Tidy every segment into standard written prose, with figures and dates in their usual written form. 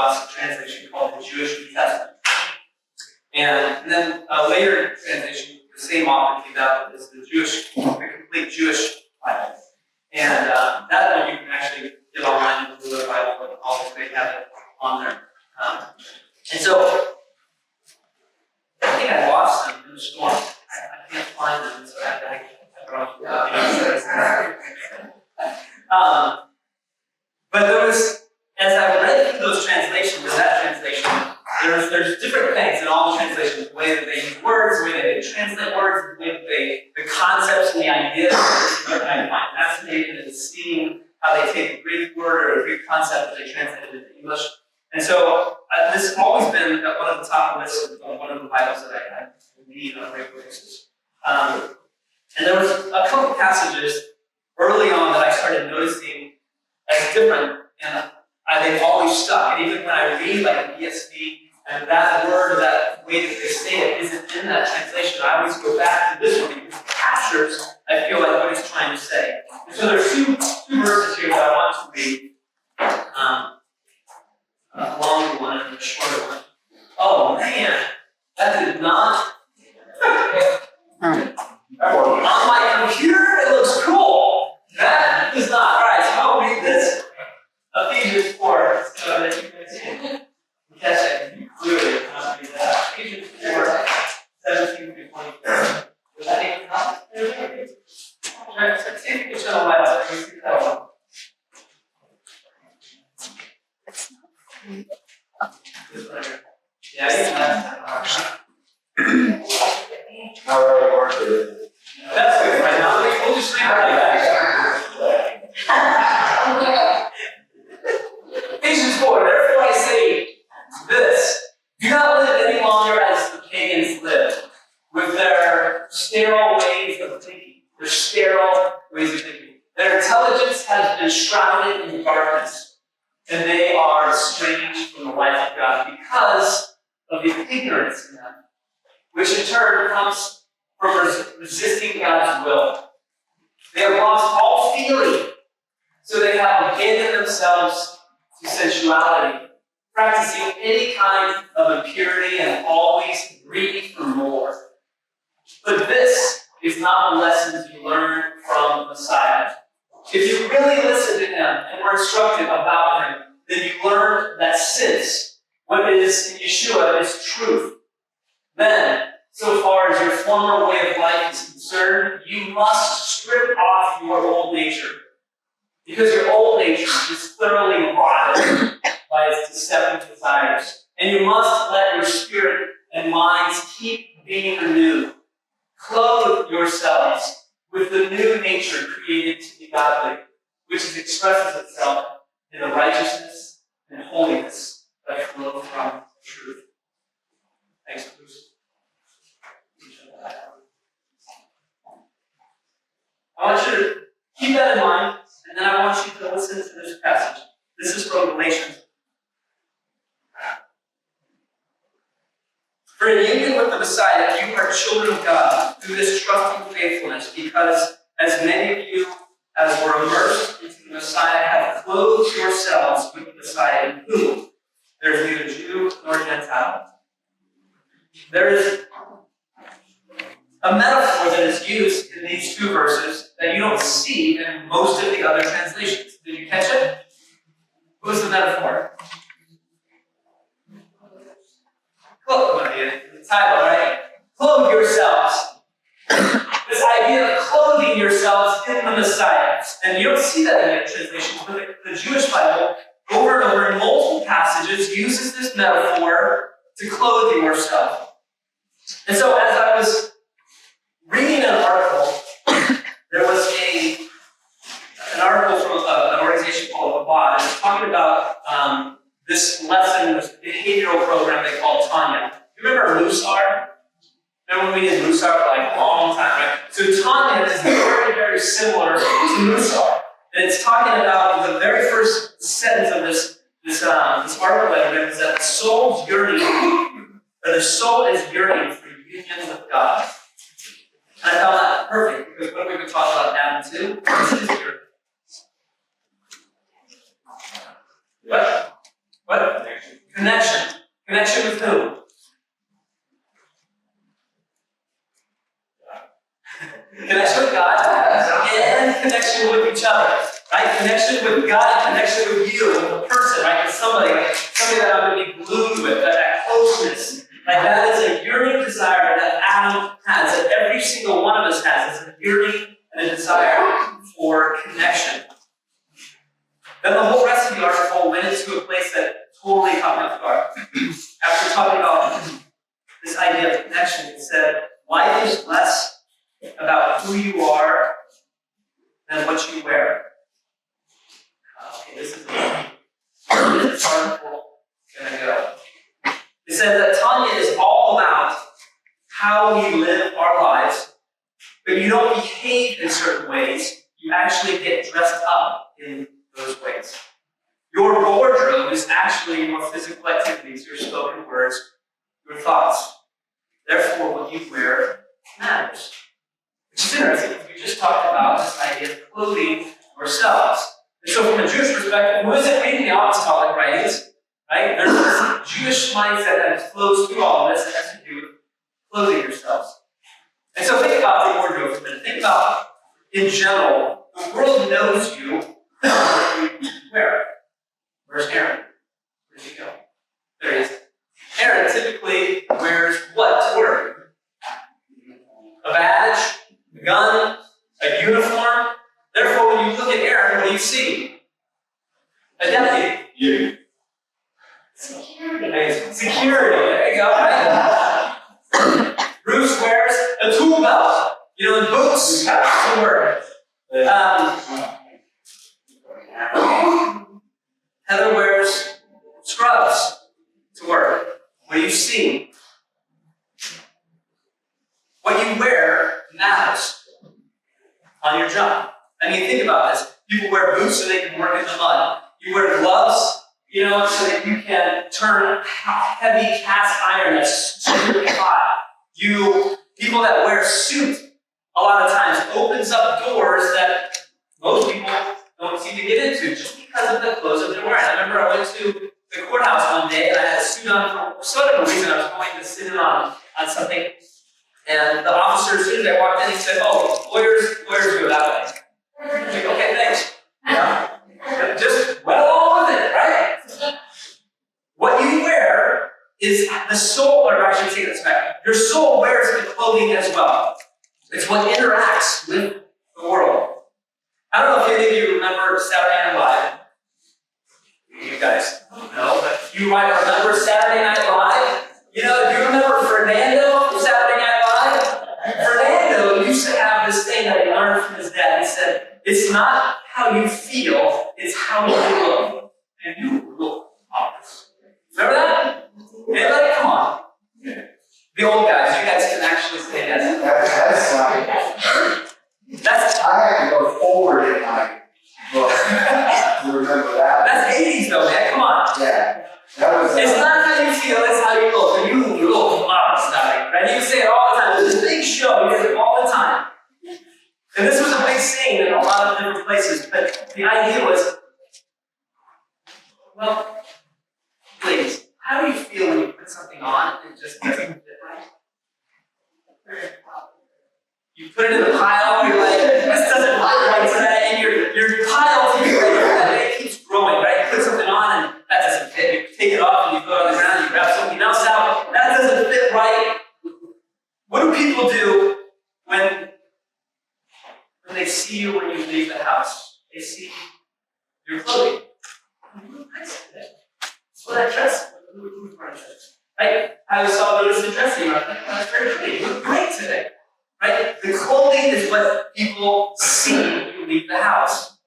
Orthodox translation called the Jewish New Testament. And then a later translation, the same author came out as the complete Jewish Bible. And that one you can actually get online in the Blue Letter Bible, but always they have it on there. And so I think I lost them in the storm. I can't find them, so I brought but there was, as I read through those translations, that translation, there's different things in all the translations, the way that they use words, the way that they translate words, the way that the concepts and the ideas that I find fascinating and seeing how they take a Greek word or a Greek concept that they translate it into English. And so this has always been one of the top lists of one of the Bibles that I read on a regular basis. And there was a couple passages early on that I started noticing as different, and they've always stuck. And even when I read like an ESV, and that word or that way that they say it isn't in that translation, I always go back to this one because it captures, I feel like, what he's trying to say. And so there's two verses here that I want to read. A longer one and a shorter one. Oh man, that did not. On my computer, it looks cool. That does not. All right, so I'll read this. Ephesians 4, so that you can see. Catch it clearly. I'll read that. Ephesians 4, 17 through 24. Does that even help? Alright, so see if you can show the light up. Let me see that one. Yeah, that's good right now. We'll just read that. Ephesians 4, therefore I say this, do not live any longer as the pagans lived, with their sterile ways of thinking. Their intelligence has been shrouded in darkness, and they are estranged from the life of God because of the ignorance in them, which in turn comes from resisting God's will. They have lost all feeling, so they have abandoned themselves to sensuality, practicing any kind of impurity and always greedy for more. But this is not the lessons you learn from Messiah. If you really listen to him and were instructed about him, then you learn that since what is in Yeshua is truth, then, so far as your former way of life is concerned, you must strip off your old nature. Because your old nature is thoroughly rotted by its deceptive desires. And you must let your spirit and minds keep being renewed. Clothe yourselves with the new nature created to be godly, which expresses itself in the righteousness and holiness that flow from truth. Thanks, Bruce. I want you to keep that in mind, and then I want you to listen to this passage. This is from Galatians. For in union with the Messiah, you are children of God through this trusting faithfulness, because as many of you as were immersed into the Messiah have clothed yourselves with the Messiah, in whom there is neither Jew nor Gentile. There is a metaphor that is used in these two verses that you don't see in most of the other translations. Did you catch it? What was the metaphor? The title, right? Clothe yourselves. This idea of clothing yourselves in the Messiah. And you don't see that in the translations, but the Jewish Bible, over and over in multiple passages, uses this metaphor to clothe yourself. And so as I was reading an article, there was an article from an organization called Abad, and it's talking about this lesson, this behavioral program they call Tanya. You remember Musar? Remember when we did Musar for like a long time, right? So Tanya is very, very similar to Musar. And it's talking about the very first sentence of this article that I read is that the soul is yearning for union with God. And I found that perfect, because what have we been talking about in Adam 2? This is yearning. What? caught my car. After talking about this idea of connection, it said, life is less about who you are than what you wear. Okay, this is this article gonna go. It says that Tanya is all about how we live our lives, but you don't behave in certain ways, you actually get dressed up in those ways. Your wardrobe is actually your physical activities, your spoken words, your thoughts. Therefore, what you wear matters. Which is interesting, because we just talked about this idea of clothing ourselves. And so from a Jewish perspective, who isn't reading the apostolic writings, right? There's this Jewish mindset that flows through all of this that has to do with clothing yourselves. And so think about the wardrobe for a minute. Think about, in general, the world knows you by what you wear. Where's Aaron? Where'd he go? There he is. Aaron typically wears what to work? A badge, a gun, a uniform. Therefore, when you look at Aaron, what do you see? A deputy. You. Security. Security. There you go. Right? Bruce wears a tool belt. You know, and boots to work. Heather wears scrubs to work. What do you see? What you wear matters on your job. I mean, think about this. People wear boots so they can work in the mud. You wear gloves, you know, so that you can turn heavy cast iron that's super hot. People that wear suit, a lot of times, opens up doors that most people don't seem to get into just because of the clothes that they're wearing. I remember I went to the courthouse one day and I had a suit on for some reason. I was going to sit in on something. And the officer, as soon as I walked in, he said, "Oh, lawyers go that way." I'm like, okay, thanks. Yeah. Just went along with it, right? What you wear is the soul, or I should take this back. Your soul wears the clothing as well. It's what interacts with the world. I don't know if any of you remember Saturday Night Live. You guys don't know, but you might remember Saturday Night Live. You know, do you remember Fernando from Saturday Night Live? Fernando used to have this thing that he learned from his dad. He said, it's not how you feel, it's how you look. And you look obvious. Remember that? Anybody? Come on. The old guys, you guys can actually say that. That's I had to go forward in my book to remember that. That's 80s though, man. Come on. Yeah. That was. It's not how you feel, it's how you look. And you look obvious, right? You say it all the time. There's a big show, you hear it all the time. And this was a big scene in a lot of different places, but the idea was, well, ladies, how do you feel when you put something on and it just doesn't fit right? You put it in the pile, you're like, this doesn't look right today, and your pile it keeps growing, right? You put something on and that doesn't fit. You take it off and you go on the ground and you grab something else out, that doesn't fit right. What do people do when they see you when you leave the house? They see your clothing. You look nice today. Well, that dress, right? I saw those in dressing room. That's very pretty. You look great today. Right? The clothing is what people see when you leave the house.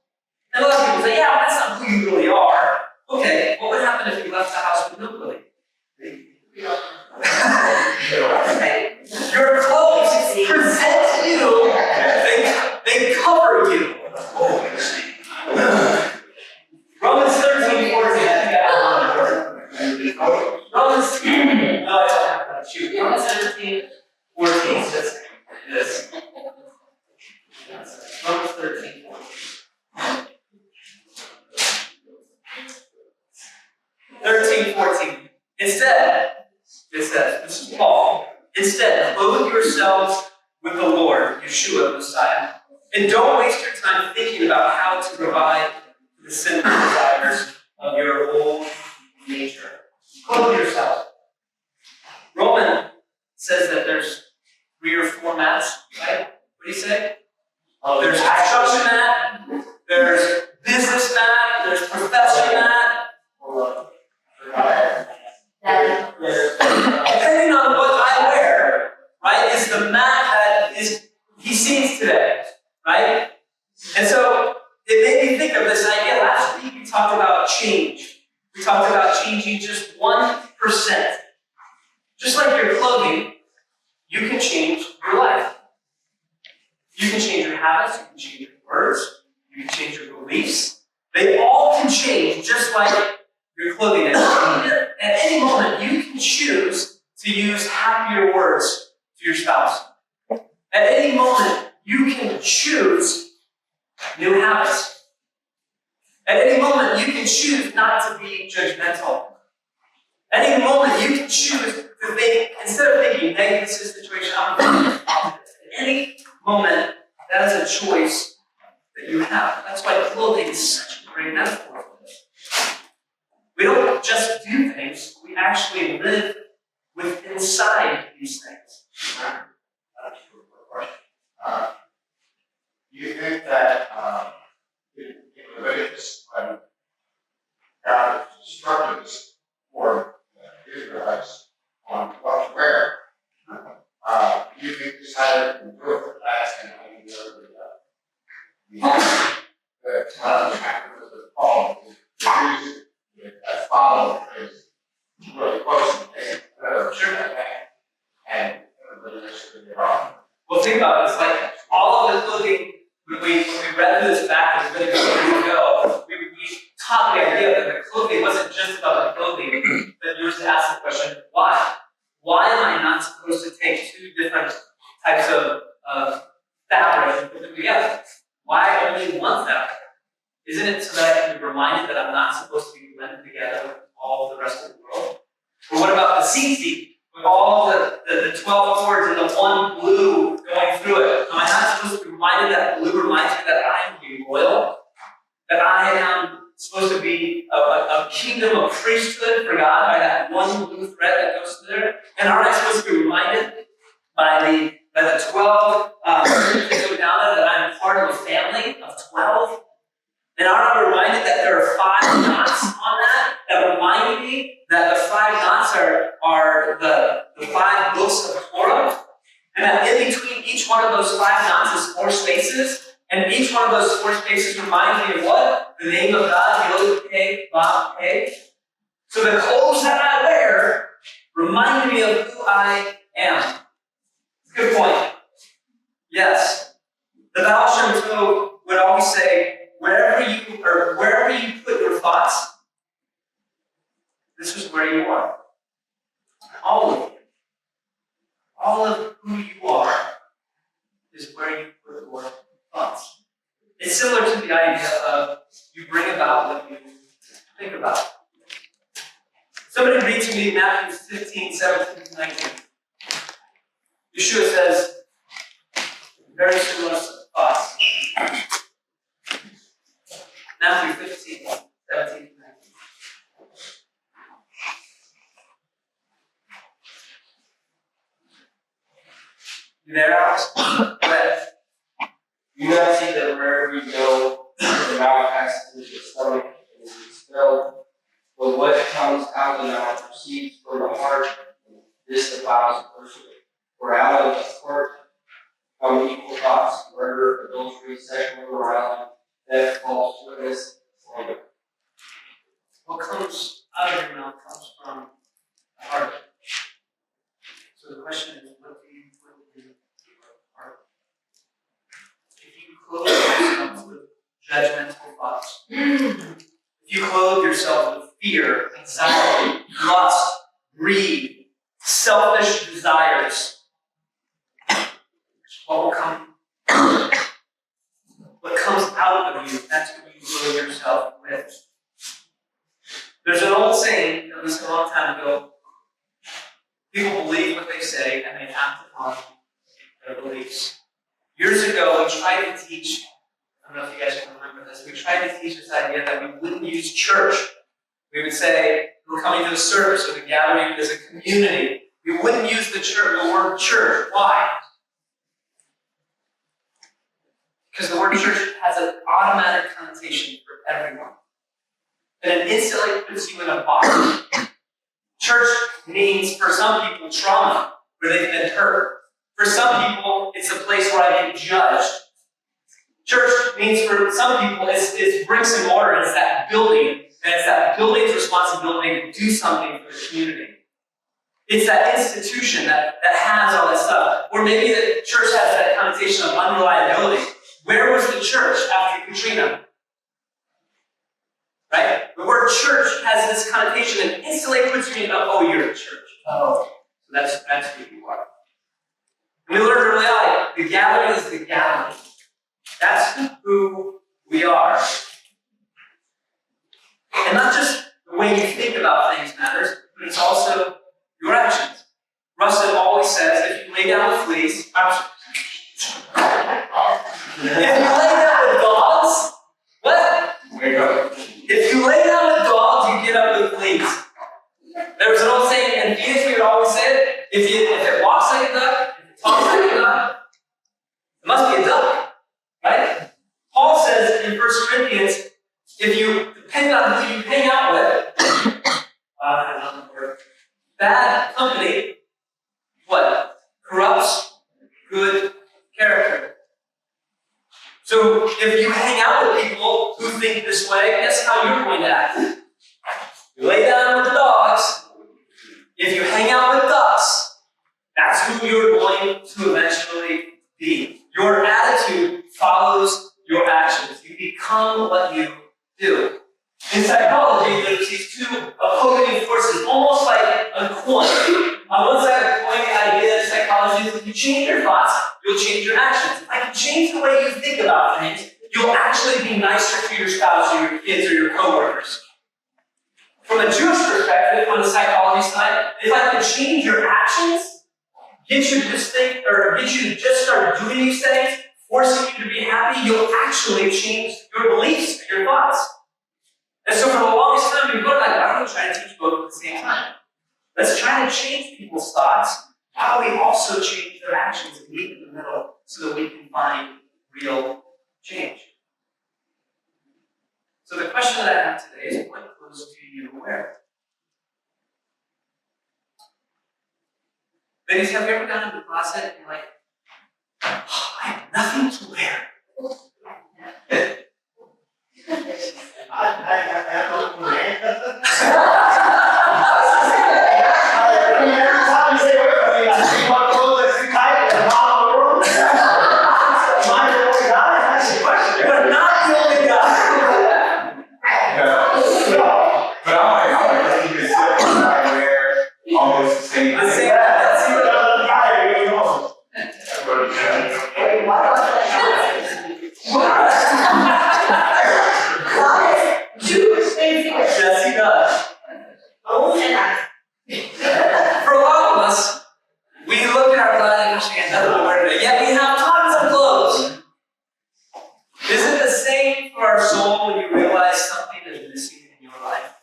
And a lot of people say, yeah, well, that's not who you really are. Okay, what would happen if you left the house with no clothing? Okay. Your clothes present you, they cover you. Romans 13, 14. Romans 17, 14 says this. Romans 13, 14. 13, 14. Instead, it says, this is Paul, instead, clothe yourselves with the Lord, Yeshua, the Messiah. And don't waste your time thinking about how to provide the sinful desires of your old nature. Clothe yourself. Roman says that there's 3 or 4 mats, right? What do you say? Oh, there's construction mat, there's business mat, there's profession mat. 1%. Just like your clothing, you can change your life. You can change your habits, you can change your words, you can change your beliefs. They all can change just like your clothing. At any moment, you can choose to use happier words to your spouse. At any moment, you can choose new habits. At any moment, you can choose not to be judgmental. At any moment, you can choose to think, instead of thinking, hey, this is the situation, I'm thinking positive. At any moment, that is a choice that you have. That's why clothing is such a great metaphor for this. We don't just do things, we actually live with inside these things. Do you think that in Leviticus, when God instructed us for the Israelites on what to wear, do you think this had to do with the last and the Paul is that follow is really close to and everybody else should be wrong. Well, think about it. It's like all of the clothing, when we read through this back as many years ago, we taught the idea that the clothing wasn't just about the clothing, but you were to ask the question, why? Why am I not supposed to take two different types of fabric and put them together? Why only one fabric? Isn't it so that I can be reminded that I'm not supposed to be blended together with all of the rest of the world? Or what about the tzitzit? With all the 12 cords and the one blue going through it. Am I not supposed to be reminded that blue reminds me that I am to be royal? That I am supposed to be a kingdom of priesthood for God by that one blue thread that goes through there? And aren't I supposed to be reminded by the 12 that go down there that I'm part of a family of 12? And aren't I reminded that there are 5 knots on that remind me that the 5 knots are the 5 books of Torah? And that in between each one of those 5 knots is 4 spaces, and each one of those 4 spaces reminds me of what? The name of God, Yod-Heh-Vav-Heh. So the clothes that I wear remind me of who I am. Good point. Yes. The Baal Shem Tov would always say, wherever you put your thoughts, this is where you are. All of you. All of who you are is where you put your thoughts. It's similar to the idea of you bring about what you think about. Somebody read to me Matthew 15, 17, 19. Yeshua says, very similar thoughts. Matthew 15, 17, 19. You there, Alex? Go ahead. You not see that wherever you go, the mouth passes into the stomach and is expelled. But what comes out of the mouth proceeds from the heart, and this defiles the person. For out of the heart come evil thoughts, murder, adultery, sexual immorality, theft, false witness, slander. What comes out of your mouth comes from the heart. So the question is, what do you put in your heart? If you clothe yourself with judgmental thoughts, if you clothe yourself with fear, anxiety, lust, greed, selfish desires, what will come? What comes out of you, that's what you clothe yourself with. There's an old saying that was a long time ago. People believe what they say and they act upon their beliefs. Years ago, we tried to teach, I don't know if you guys can remember this, we tried to teach this idea that we wouldn't use church. We would say, we're coming to the service or the gathering as a community. We wouldn't use the word church. Why? Because the word church has an automatic connotation for everyone. And it instantly puts you in a box. Church means, for some people, trauma, where they've been hurt. For some people, it's a place where I get judged. Church means, for some people, it's bricks and mortar, it's that building. And it's that building's responsibility to do something for the community. It's that institution that has all that stuff. Or maybe the church has that connotation of unreliability. Where was the church after Katrina? Right? The word church has this connotation and instantly puts you in, oh, you're a church. Oh. So that's who you are. And we learned early on, the gathering is the gathering. That's who we are. And not just the way you think about things matters, but it's also your actions. Rustin always says, if you lay down with fleas, if you lay down with dogs, what? Wake up. If you lay down with dogs, you get up with fleas. There was an old saying in Phoenix, we would always say it, if it walks like a duck, if it talks like a duck, it must be a duck, right? Paul says in 1 Corinthians, if you depend on who you hang out with, bad company, what? Corrupts good character. So if you hang out with people who think this way, guess how you're going to act? You lay down with the dogs. If you hang out with ducks, that's who you're going to eventually be. Your attitude follows your actions. You become what you do. In psychology, there's these two opposing forces, almost like a coin. On one side of the coin, the idea in psychology is if you change your thoughts, you'll change your actions. If I can change the way you think about things, you'll actually be nicer to your spouse or your kids or your coworkers. From a Jewish perspective, on the psychology side, if I can change your actions, get you to just think, or get you to just start doing these things, forcing you to be happy, you'll actually change your beliefs and your thoughts. And so for the longest time, we've looked like, why don't we try to teach both at the same time? Let's try to change people's thoughts while we also change their actions and meet in the middle so that we can find real change. So the question that I have today is, what clothes do you wear? Ladies, have you ever gone into the closet and you're like, oh, I have nothing to wear? You're not the only guy. Almost the same. The same. That's even yes, he does. For a lot of us, we look at our closet and we nothing to wear today. Yet we have tons of clothes. Is it the same for our soul when you realize something is missing in your life?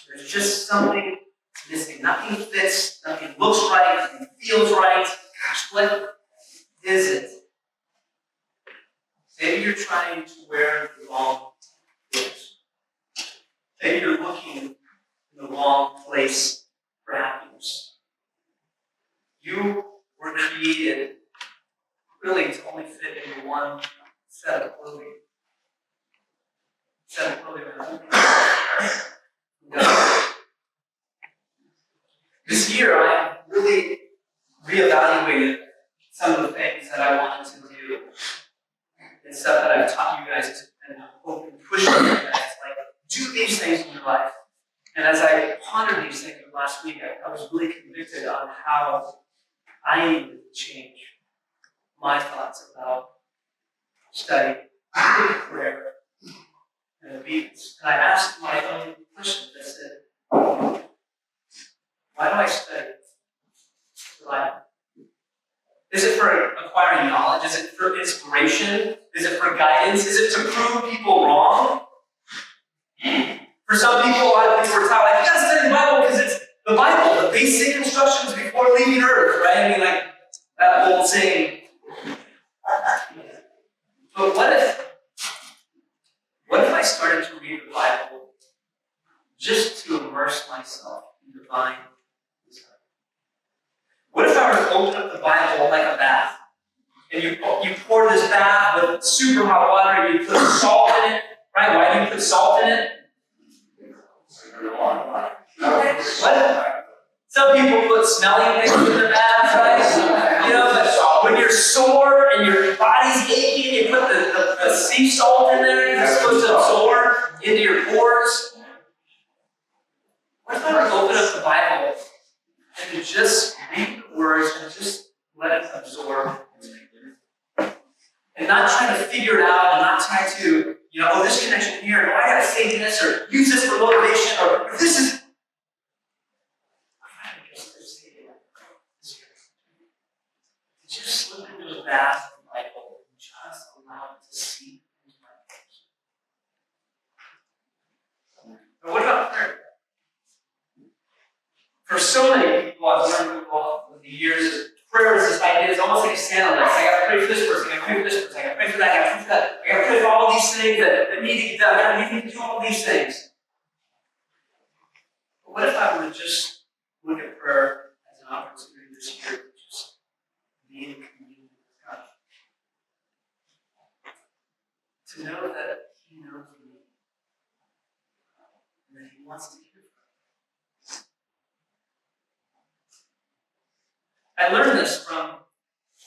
There's just something missing. Nothing fits, nothing looks right, nothing feels right. Gosh, what is it? Maybe you're trying to wear the wrong clothes. Maybe you're looking in the wrong place for happiness. You were created really to only fit into one set of clothing. Set of clothing. This year, I really reevaluated some of the things that I wanted to do and stuff that I've taught you guys and hope and push you guys. Like, do these things in your life. And as I pondered these things last week, I was really convicted on how I needed to change my thoughts about study, prayer, and obedience. And I asked my own questions. I said, why do I study the Bible? Is it for acquiring knowledge? Is it for inspiration? Is it for guidance? Is it to prove people wrong? For some people, a lot of people were taught, like, you gotta study the Bible because it's the Bible, the basic instructions before leaving Earth, right? I mean, like that old saying. But what if I started to read the Bible just to immerse myself in divine wisdom? What if I were to open up the Bible like a bath? And you pour this bath with super hot water and you put salt in it, Right? Why do you put salt in it? What? Some people put smelling things in their baths, right? You know, but when you're sore and your body's aching, you put the sea salt in there, it's supposed to absorb into your pores. What if I were to open up the Bible and to just read the words and just let it absorb? And not try to figure it out and not try to, oh, this connection here, and I gotta say this, or use this for motivation, or this is. Just slip into the bath of the Bible and just allow it to seep into my life. But what about prayer? For so many people I've learned over the years, prayer is this idea, it's almost like a Santa list. I gotta pray for this person, I gotta pray for this person, I gotta pray for that, I gotta pray for that, I gotta pray for all these things that need to get done, I need to do all these things. But what if I were to just look at prayer as an opportunity this year to just be in communion with God? To know that He knows me and that He wants to hear from me. I learned this from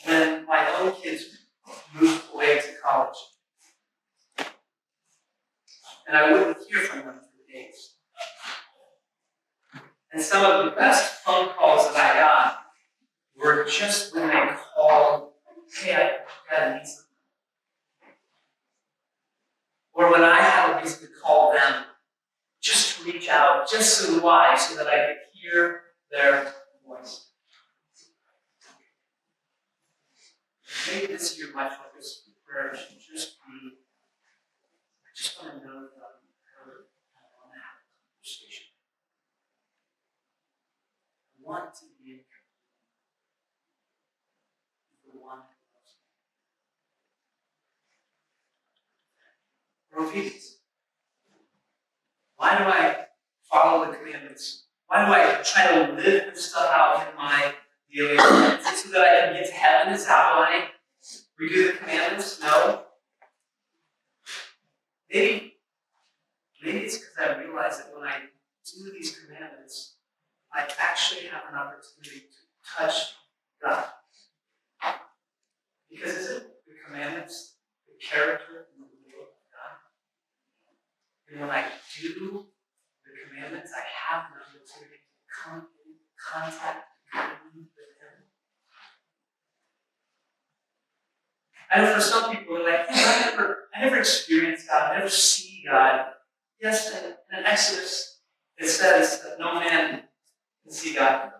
when my own kids moved away to college. And I wouldn't hear from them for days. And some of the best phone calls that I got were just when they called, hey, I gotta need something. Or when I had a reason to call them, just to reach out, just so that I could hear their voice. Maybe this year my focus for prayer should just be, I just want to know that I'm heard and I want to have a conversation. I want to be in the one who loves me. Or obedience. Why do I follow the commandments? Why do I try to live this stuff out in my daily life? Is it so that I can get to heaven? Is that why we do the commandments? No. Maybe it's because I realize that when I do these commandments, I actually have an opportunity to touch God. Because isn't the commandments the character and the will of God? And when I do the commandments, I have an opportunity to come in contact with Him. I know for some people, they're like, I never experience God, I never see God. Yes, in Exodus, it says that no man can see God.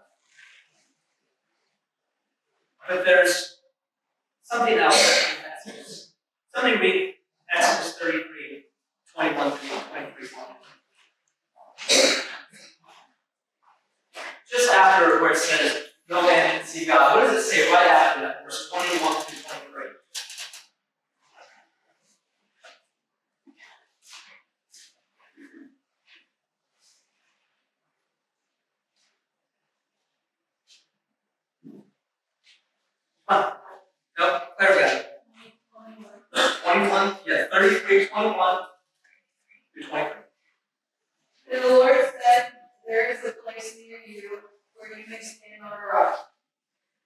But there's something else in Exodus. Somebody read Exodus 33, 21 through 23. Just after where it says, no man can see God, what does it say right after that? Verse 21 through 23. No, Claire got it. 21, yeah, 33, 21 through 23. And the Lord said, there is a place near you where you may stand on a rock.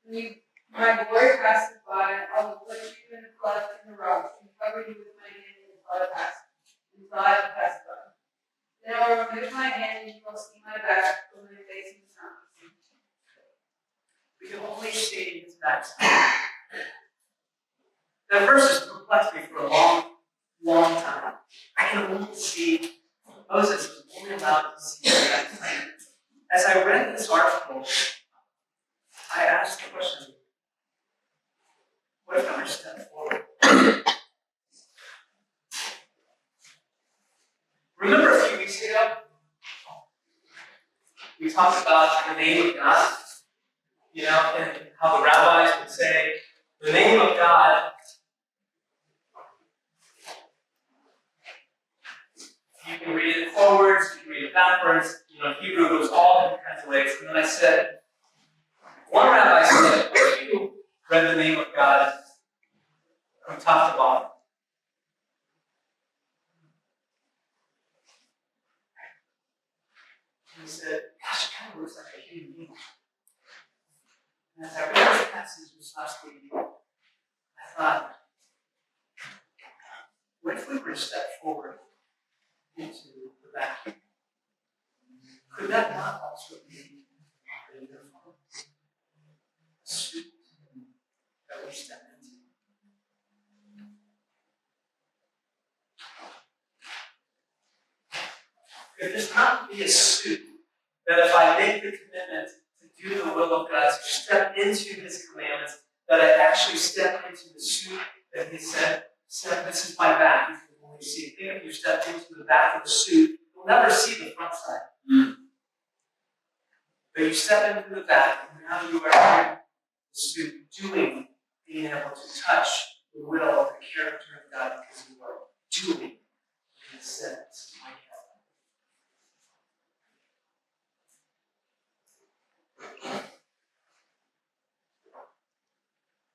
When my glory passes by, I will put you in a cleft in the rock and cover you with my hand until I pass by. Then I will remove my hand and you will see my back from my face and sun. We can only see His backside. That verse has perplexed me for a long, long time. I can only see, Moses was only allowed to see His backside. As I read this article, I asked the question, what if I were to step forward? Remember a few weeks ago, we talked about the name of God, and how the rabbis would say, the name of God, you can read it forwards, you can read it backwards, Hebrew goes all different kinds of ways. And then I said, one rabbi said, what if you read the name of God from top to bottom? he said, gosh, it kind of looks like a human being. And as I read this passage this last week, I thought, what if we were to step forward into the vacuum? Could that not also be a uniform? A suit that we step into? Could this not be a suit that if I make the commitment to do the will of God, to step into His commandments, that I actually step into the suit that He said, this is my back, you can only see. Think if you step into the back of the suit, you'll never see the front side. But you step into the back, and now you are in the suit, doing, being able to touch the will of the character of God because you are doing what He said, this is my character.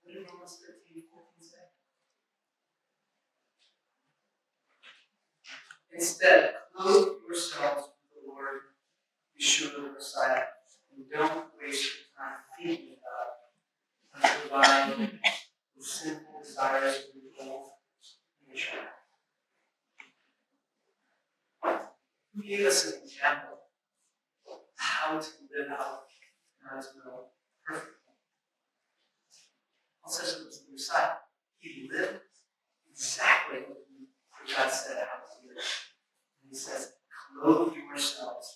What did Romans 13:14 say? Instead, clothe yourselves with the Lord, Yeshua the Messiah, and don't waste your time thinking about underlying the sinful desires of your old nature. Who gave us an example of how to live out God's will perfectly? Paul says it was the Messiah. He lived exactly what God said how to live. And He says, clothe yourselves.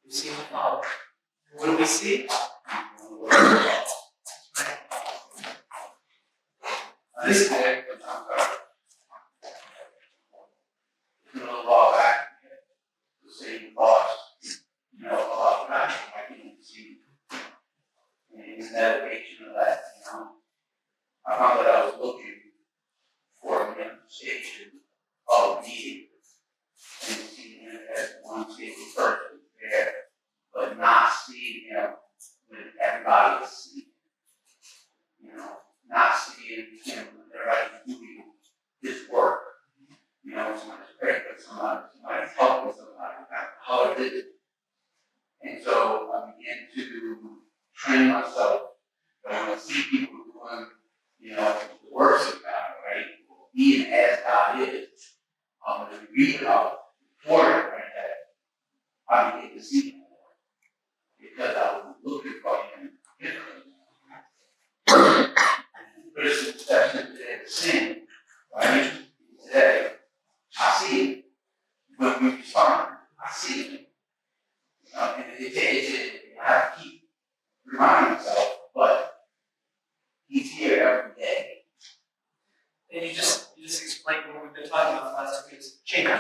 We see the Father. And what do we see? This day, I'm sorry. You know, a while back, the same thoughts, a lot of times I can see in navigation of that, I found that I was looking for a manifestation of me and seeing him as one single person there, but not seeing him when everybody is seeing him. Not seeing him when everybody's doing his work. Somebody's praying for somebody's helping somebody, how it is. And so I began to train myself. I want to see people doing, the works of God, right? Being as God is. As we read about before it, right, that I began to see him more. Because I was looking for him differently. Christian exception today is sin, right? Today, I see it. When we respond, I see it. And I have to keep reminding myself, but He's here every day. And you just explained what we've been talking about the last 2 weeks. Change.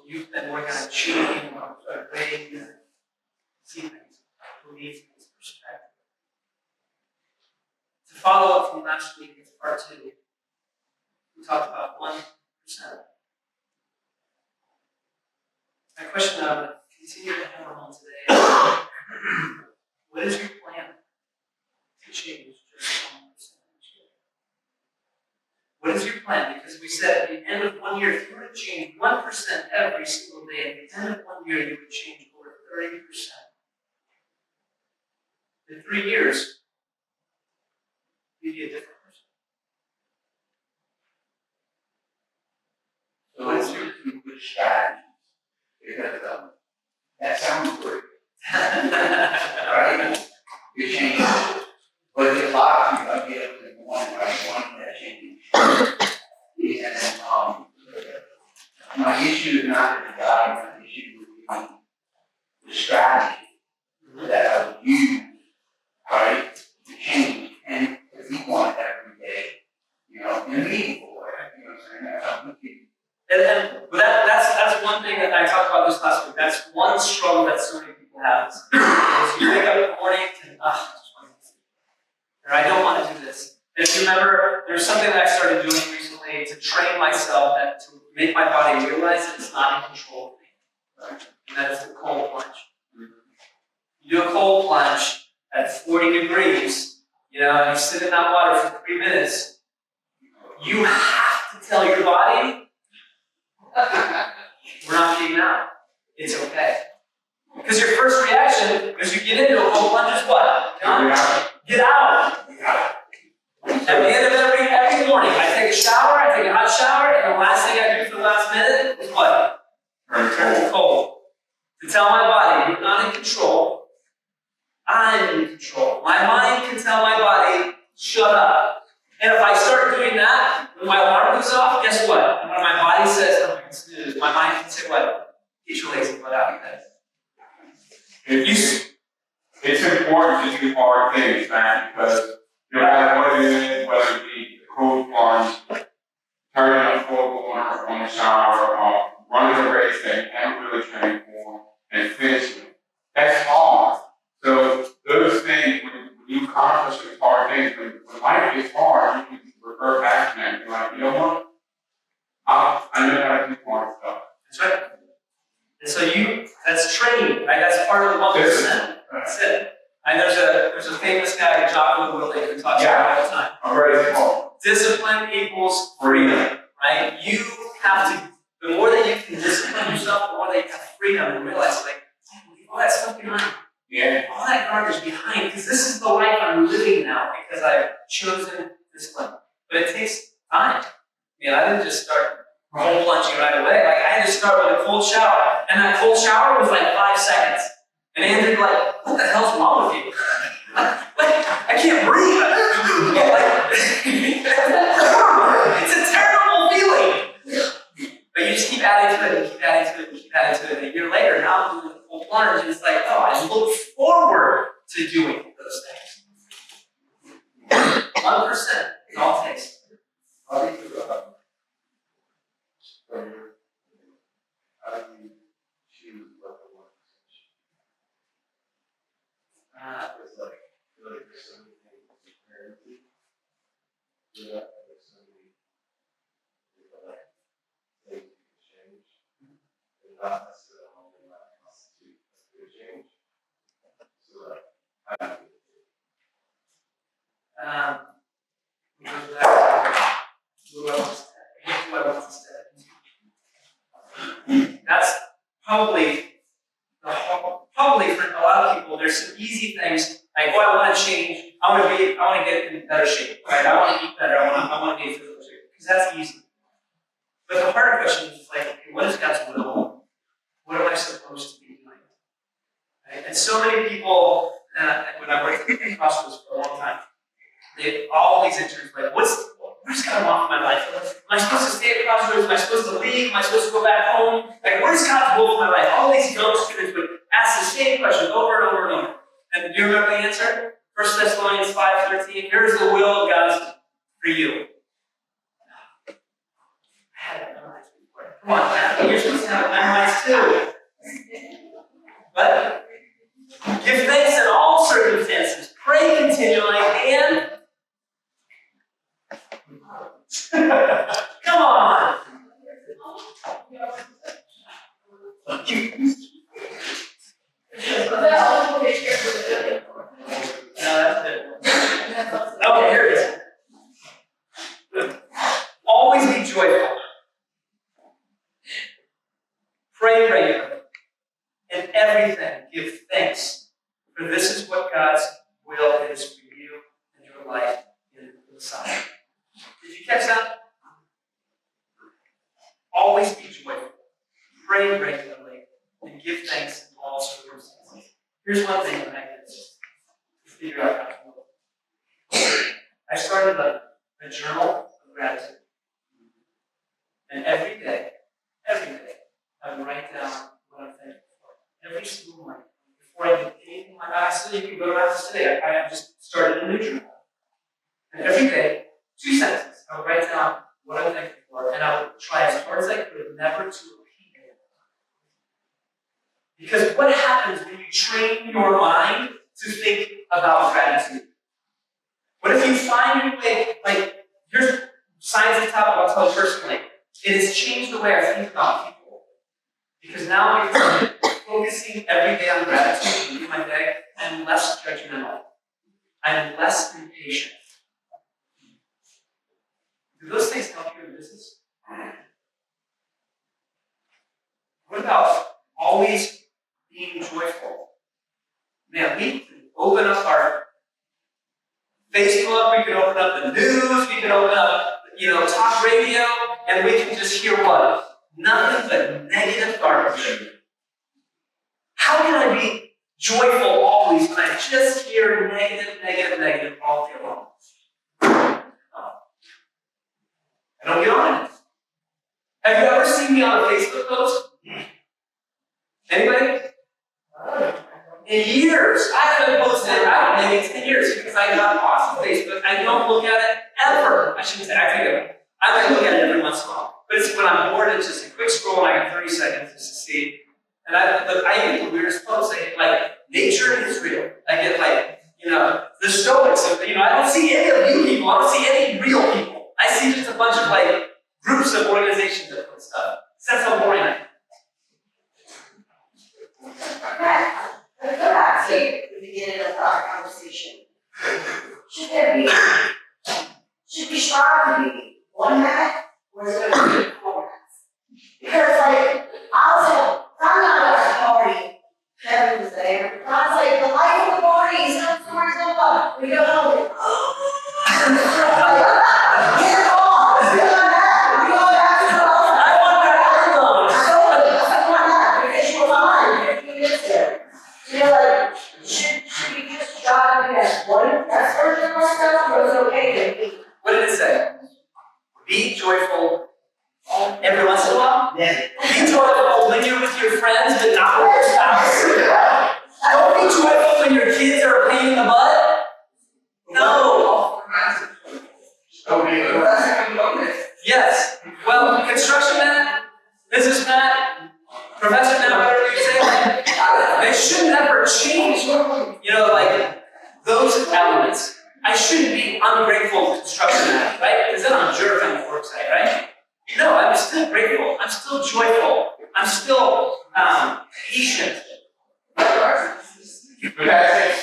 You've been working on changing the way you see things, believe things, perspective. To follow up from last week, it's part 2. We talked about 1%. My question that I'm going to continue to hammer home today is, what is your plan to change just 1% each year? What is your plan? Because we said at the end of 1 year, if you were to change 1% every single day, at the end of 1 year, you would change over 30%. In 3 years, you'd be a different person. So what is your good strategies? Because that sounds great, right? You change, but there's a lot of people I get up in the morning, right? One that change. And my issue is not the God, my issue would be the strategy that I would use, right, to change and to be one every day, in a meaningful way. You know what I'm saying? That's how I'm looking. But that's one thing that I talked about this last week. That's one struggle that so many people have. Is you wake up in the morning and or I don't want to do this. And if you remember, there's something that I started doing recently to train myself and to make my body realize that it's not in control of me. Right? And that is the cold plunge. You do a cold plunge at 40 degrees, and you sit in that water for 3 minutes, You have to tell your body, we're not getting out. It's okay. Because your first reaction, as you get into a cold plunge, is what? John? Get out. At the end of every morning, I take a shower, I take a hot shower, and the last thing I do for the last minute is what? Turn cold. To tell my body, you're not in control. I'm in control. My mind can tell my body, shut up. And if I start doing that, when my alarm goes off, guess what? When my body says, oh, I can snooze, my mind can say what? Get your lazy butt out of bed. It's important to do hard things, man, because no matter what it is, whether it be the cold plunge, turning on cold water on the shower, or running a race that you haven't really trained for, and finishing it. That's hard. So those things, when you accomplish those hard things, when life gets hard, you can refer back to that and be like, you know what? I know how to do hard stuff. That's right. And so that's training, right? That's part of the 1%. That's it. And there's a famous guy, Jocko Willink, who talks about it all the time. I'm ready to call. Discipline equals freedom, right? You have to, the more that you can discipline yourself, the more that you have freedom and realize, like, leave all that stuff behind. Yeah. All that garbage behind, because this is the life I'm living now, because I've chosen discipline. But it takes time. I didn't just start cold plunging right away. Like, I had to start with a cold shower. And that cold shower was like 5 seconds. And Andrew, like, what the hell's wrong with you? Like, I can't breathe. It's a terrible feeling. But you just keep adding to it, and keep adding to it, and keep adding to it. And a year later, now I'm doing the full plunge, and it's like, oh, I look forward to doing those things. 1% is all it takes. How do you choose what the 1%? It's like, there's so many things apparently. There's so many things you can change. And not necessarily only that constitute a good change. So how do you That's probably for a lot of people, there's some easy things like, oh, I want to change, I want to get in better shape, right? I want to eat better, I want to be in physical shape, because that's easy. But the harder question is like, okay, what is God's will? What am I supposed to be doing? Right? And so many people, when I worked at Crossroads for a long time, they all these interns like, what does God want for my life? Am I supposed to stay at Crossroads? Am I supposed to leave? Am I supposed to go back home? Like, what is God's will for my life? All these young students would ask the same question over and over and over. And do you remember the answer? 1 Thessalonians 5:13. Here's the will of God for you. I had it memorized before. Come on, man. You're supposed to have it memorized too. But give thanks in all circumstances. Pray continually and come on. That's it. Okay, here it is. Always be joyful. Pray regularly. In everything, give thanks. For this is what God's will is for you and your life in the Messiah. Did you catch that? Always be joyful. Pray regularly. And give thanks in all circumstances. Here's one thing that I did to figure out God's will. I started a journal of gratitude. And every day, I would write down what I'm thankful for. Every single morning. Before I did anything like that, I still you can go to my office today. I just started a new journal. And every day, 2 sentences, I would write down what I'm thankful for, and I would try as hard as I could never to repeat it. Because what happens when you train your mind to think about gratitude? What if you find your way, like, here's signs at the top, I'll tell you personally. It has changed the way I think about people. Because now I'm focusing every day on gratitude in my day, I'm less judgmental. I'm less impatient. Do those things business? What about always being joyful? Man, we can open up our Facebook, we can open up the news, we can open up, talk radio, and we can just hear what? Nothing but negative garbage. How can I be joyful always when I just hear negative all day long? I don't get on it. Have you ever seen me on a Facebook post? Anybody? In years. I haven't posted it out in maybe 10 years because I got off of Facebook. I don't look at it ever. I shouldn't say, I think of it. I might look at it every once in a while. But it's when I'm bored, it's just a quick scroll and I have 30 seconds just to see. And I get the weirdest posts. I get like nature in Israel. I get like, the Stoics. I don't see any of you people. I don't see any real people. I see just a bunch of like groups of organizations that put stuff. That's how boring I am. Let's go back to the beginning of our conversation. Should we strive to be one man, or is it going to be 4 mans? Because, like, I'm not at a party, Kevin was there, and I was like, the life of the party is not stories of love. We go home, get it on, we go back to the house. I want that alone. I want that, because you were fine 15 minutes there. Like, should we just try to be that one best version of ourselves, or is it okay to be? What did it say? Be joyful every once in a while. Yeah. Be joyful when you're with your friends, but not with your spouse. Don't be joyful when your kids are a pain in the butt. No. Yes. Well, construction man, business man, professor man, whatever you say, they shouldn't ever change, like those elements. I shouldn't be ungrateful construction man, right? Because then I'm a jerk on the work site, right? No, I'm still grateful. I'm still joyful. I'm still patient. But that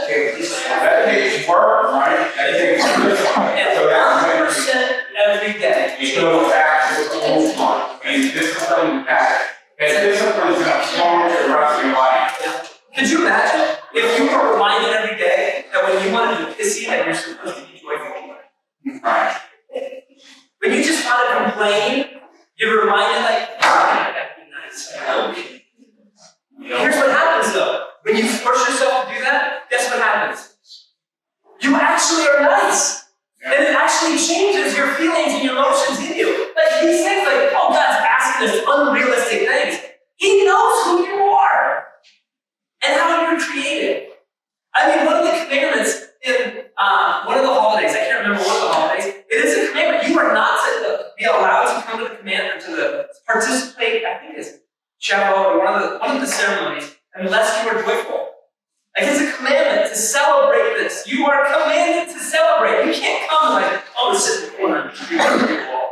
takes work, right? That takes discipline. And So that's 100% every day. you go back to the old one, and discipline that. And discipline is going to form the rest of your life. Could you imagine if you were reminded every day that when you wanted to be pissy that you're supposed to be joyful? Right. When you just want to complain, you're reminded like, I gotta be nice. Here's what happens though. When you force yourself to do that, guess what happens? You actually are nice. And it actually changes your feelings and your emotions in you. Like these things like, oh, God's asking us unrealistic things. He knows who you are and how you're created. I mean, one of the commandments in one of the holidays, I can't remember one of the holidays, it is a commandment. You are not to be allowed to come to the commandment, to participate, I think it's Shavuot or one of the ceremonies, unless you are joyful. Like it's a commandment to celebrate this. You are commanded to celebrate. You can't come like, oh, sit in the corner.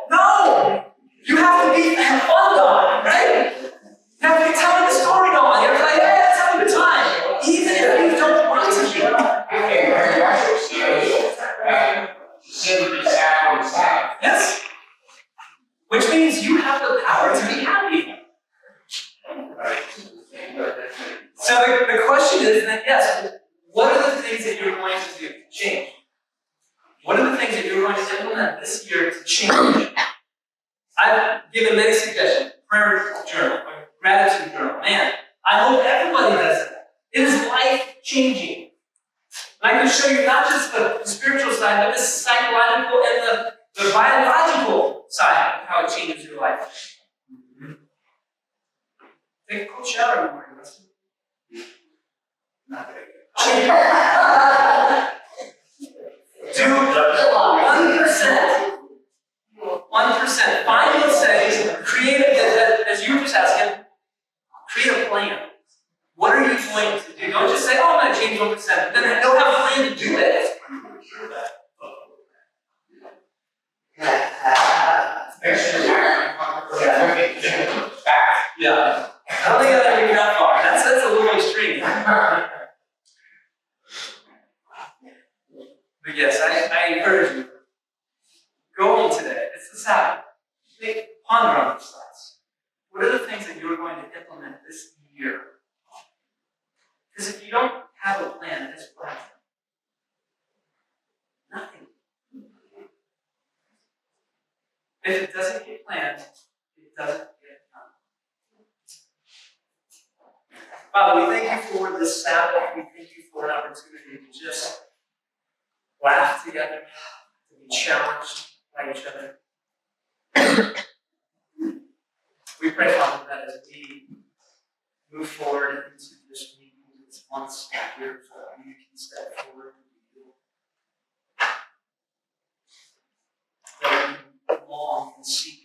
No! You have to be fun God, right? You have to be telling the story going. You have to be like, hey, let's have a good time. Even if you don't want to be. Yes. Which means you have the power to be happy. So the question is that, yes, what are the things that you're going to do to change? What are the things that you're going to implement this year to change? I've given many suggestions. Prayer journal, gratitude journal. Man, I hope everybody does it. It is life-changing. And I can show you not just the spiritual side, but the psychological and the biological side of how it changes your life. Take a cold shower in the morning, Rusty. Not very good. Do 1%. 1%. Find those things, create as you were just asking, create a plan. What are you going to do? Don't just say, oh, I'm going to change 1%. Then don't have a plan to do it. Yeah. I don't think I'll ever get that far. That's a little extreme. But yes, I encourage you. Go home today. It's the Sabbath. Ponder on these thoughts. What are the things that you're going to implement this year? Because if you don't have a plan, it's plan. Nothing. If it doesn't get planned, it doesn't get done. Father, we thank you for this Sabbath. We thank you for an opportunity to just laugh together, to be challenged by each other. We pray, Father, that as we move forward into this week, into this month's year, that we can step forward and be healed. That we long and seek